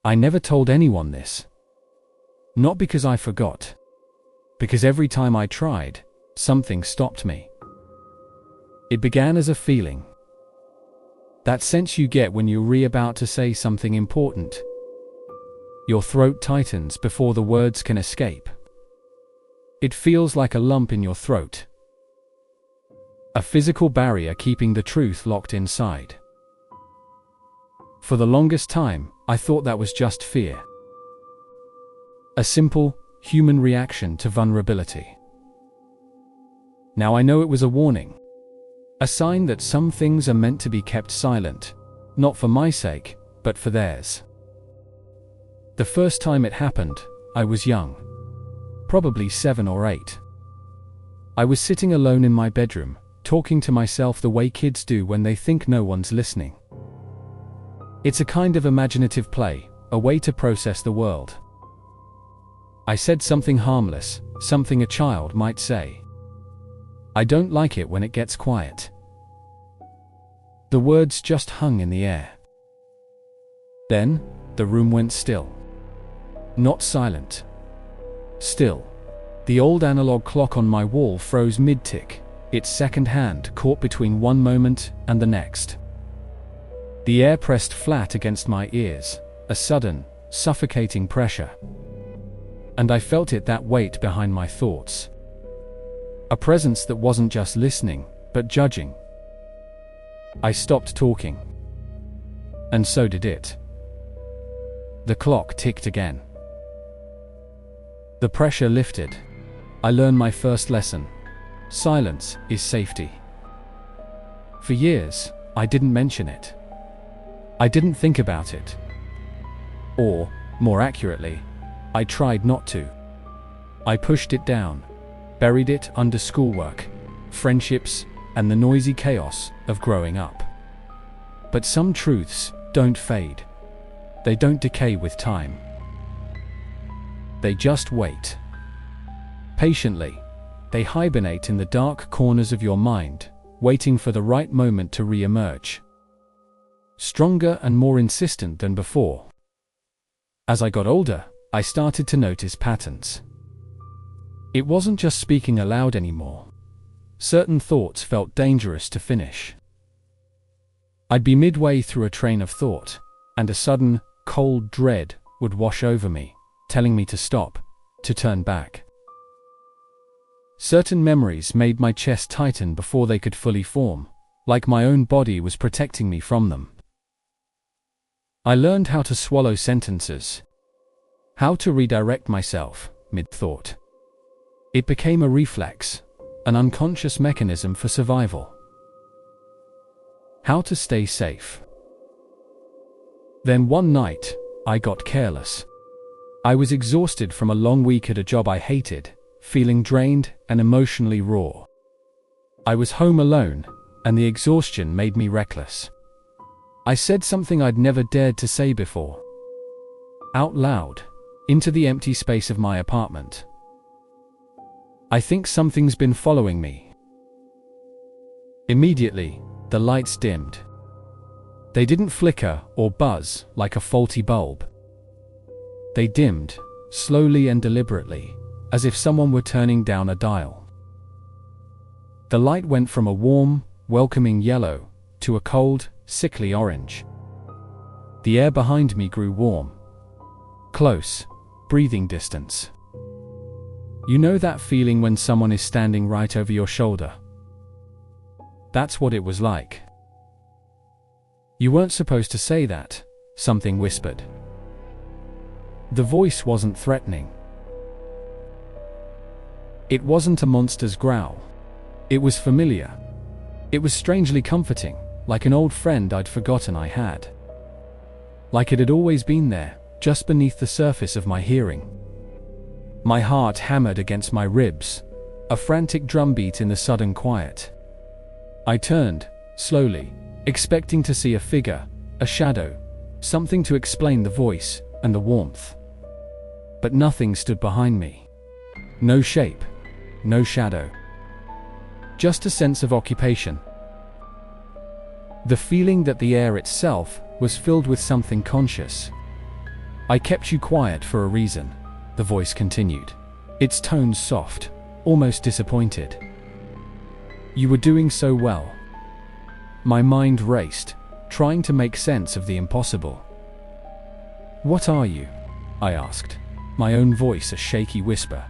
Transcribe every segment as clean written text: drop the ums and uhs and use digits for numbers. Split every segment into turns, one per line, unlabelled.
I never told anyone this. Not because I forgot. Because every time I tried, something stopped me. It began as a feeling. That sense you get when you're about to say something important. Your throat tightens before the words can escape. It feels like a lump in your throat. A physical barrier keeping the truth locked inside. For the longest time, I thought that was just fear. A simple, human reaction to vulnerability. Now I know it was a warning. A sign that some things are meant to be kept silent, not for my sake, but for theirs. The first time it happened, I was young. Probably 7 or 8. I was sitting alone in my bedroom, talking to myself the way kids do when they think no one's listening. It's a kind of imaginative play, a way to process the world. I said something harmless, something a child might say. I don't like it when it gets quiet. The words just hung in the air. Then, the room went still. Not silent. Still. The old analog clock on my wall froze mid-tick, its second hand caught between one moment and the next. The air pressed flat against my ears, a sudden, suffocating pressure. And I felt it, that weight behind my thoughts. A presence that wasn't just listening, but judging. I stopped talking. And so did it. The clock ticked again. The pressure lifted. I learned my first lesson. Silence is safety. For years, I didn't mention it. I didn't think about it. Or, more accurately, I tried not to. I pushed it down, buried it under schoolwork, friendships, and the noisy chaos of growing up. But some truths don't fade. They don't decay with time. They just wait. Patiently, they hibernate in the dark corners of your mind, waiting for the right moment to re-emerge. Stronger and more insistent than before. As I got older, I started to notice patterns. It wasn't just speaking aloud anymore. Certain thoughts felt dangerous to finish. I'd be midway through a train of thought, and a sudden, cold dread would wash over me, telling me to stop, to turn back. Certain memories made my chest tighten before they could fully form, like my own body was protecting me from them. I learned how to swallow sentences, how to redirect myself, mid-thought. It became a reflex, an unconscious mechanism for survival. How to stay safe. Then one night, I got careless. I was exhausted from a long week at a job I hated, feeling drained and emotionally raw. I was home alone, and the exhaustion made me reckless. I said something I'd never dared to say before. Out loud, into the empty space of my apartment. I think something's been following me. Immediately, the lights dimmed. They didn't flicker or buzz like a faulty bulb. They dimmed, slowly and deliberately, as if someone were turning down a dial. The light went from a warm, welcoming yellow to a cold, sickly orange. The air behind me grew warm. Close, breathing distance. You know that feeling when someone is standing right over your shoulder? That's what it was like. You weren't supposed to say that, something whispered. The voice wasn't threatening. It wasn't a monster's growl. It was familiar. It was strangely comforting, like an old friend I'd forgotten I had. Like it had always been there, just beneath the surface of my hearing. My heart hammered against my ribs, a frantic drumbeat in the sudden quiet. I turned, slowly, expecting to see a figure, a shadow, something to explain the voice and the warmth. But nothing stood behind me. No shape, no shadow. Just a sense of occupation. The feeling that the air itself was filled with something conscious. I kept you quiet for a reason, the voice continued, its tone soft, almost disappointed. You were doing so well. My mind raced, trying to make sense of the impossible. What are you? I asked, my own voice a shaky whisper.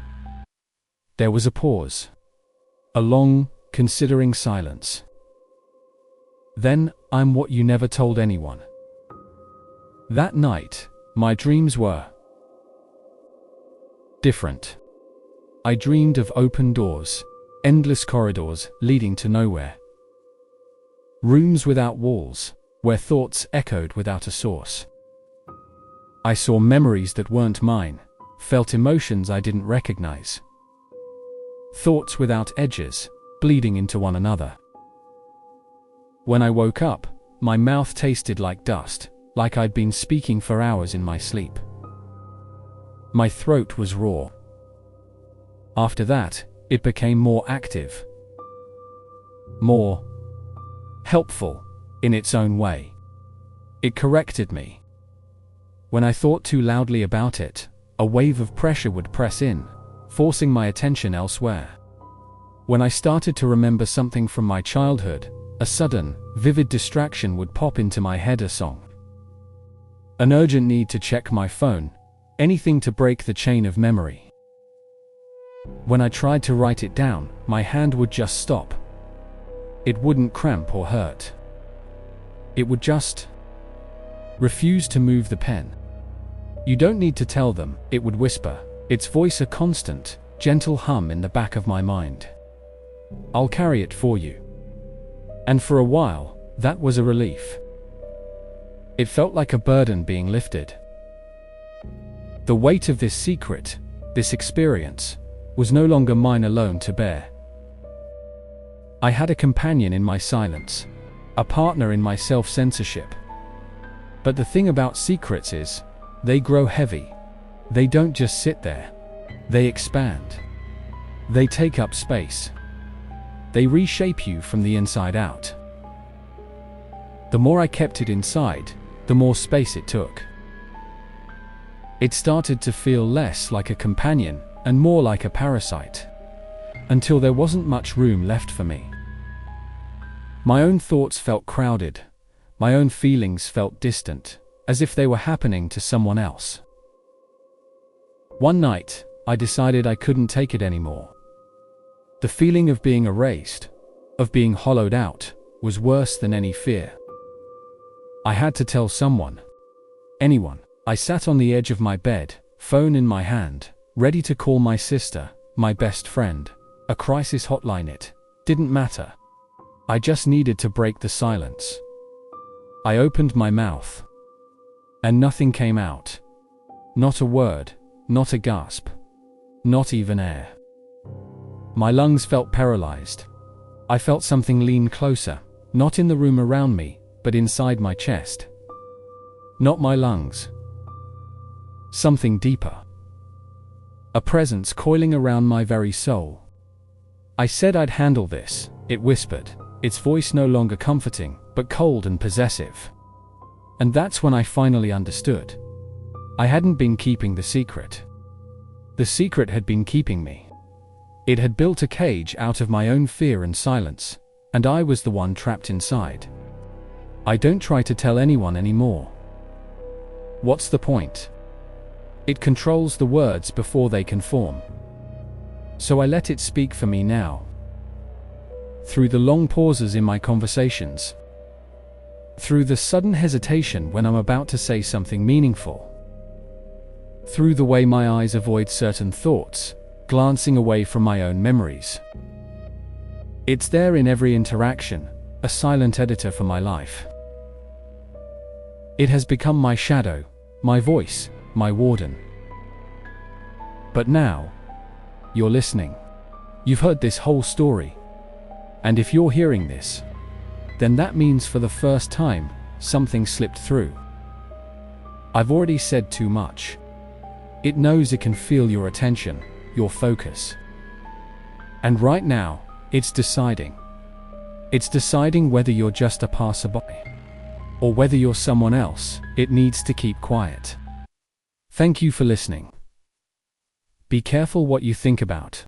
There was a pause. A long, considering silence. Then, I'm what you never told anyone. That night, my dreams were different. I dreamed of open doors, endless corridors leading to nowhere. Rooms without walls, where thoughts echoed without a source. I saw memories that weren't mine, felt emotions I didn't recognize. Thoughts without edges, bleeding into one another. When I woke up, my mouth tasted like dust, like I'd been speaking for hours in my sleep. My throat was raw. After that, it became more active. More helpful, in its own way. It corrected me. When I thought too loudly about it, a wave of pressure would press in, forcing my attention elsewhere. When I started to remember something from my childhood, a sudden, vivid distraction would pop into my head, a song. An urgent need to check my phone, anything to break the chain of memory. When I tried to write it down, my hand would just stop. It wouldn't cramp or hurt. It would just refuse to move the pen. You don't need to tell them, it would whisper, its voice a constant, gentle hum in the back of my mind. I'll carry it for you. And for a while, that was a relief. It felt like a burden being lifted. The weight of this secret, this experience, was no longer mine alone to bear. I had a companion in my silence, a partner in my self-censorship. But the thing about secrets is, they grow heavy. They don't just sit there. They expand. They take up space. They reshape you from the inside out. The more I kept it inside, the more space it took. It started to feel less like a companion and more like a parasite, until there wasn't much room left for me. My own thoughts felt crowded. My own feelings felt distant, as if they were happening to someone else. One night, I decided I couldn't take it anymore. The feeling of being erased, of being hollowed out, was worse than any fear. I had to tell someone. Anyone. I sat on the edge of my bed, phone in my hand, ready to call my sister, my best friend, a crisis hotline. It didn't matter. I just needed to break the silence. I opened my mouth. And nothing came out. Not a word, not a gasp. Not even air. My lungs felt paralyzed. I felt something lean closer, not in the room around me, but inside my chest. Not my lungs. Something deeper. A presence coiling around my very soul. I said I'd handle this, it whispered, its voice no longer comforting, but cold and possessive. And that's when I finally understood. I hadn't been keeping the secret. The secret had been keeping me. It had built a cage out of my own fear and silence, and I was the one trapped inside. I don't try to tell anyone anymore. What's the point? It controls the words before they can form. So I let it speak for me now. Through the long pauses in my conversations. Through the sudden hesitation when I'm about to say something meaningful. Through the way my eyes avoid certain thoughts, glancing away from my own memories. It's there in every interaction, a silent editor for my life. It has become my shadow, my voice, my warden. But now, you're listening. You've heard this whole story. And if you're hearing this, then that means for the first time, something slipped through. I've already said too much. It knows it can feel your attention, your focus. And right now, it's deciding. It's deciding whether you're just a passerby, or whether you're someone else it needs to keep quiet. Thank you for listening. Be careful what you think about.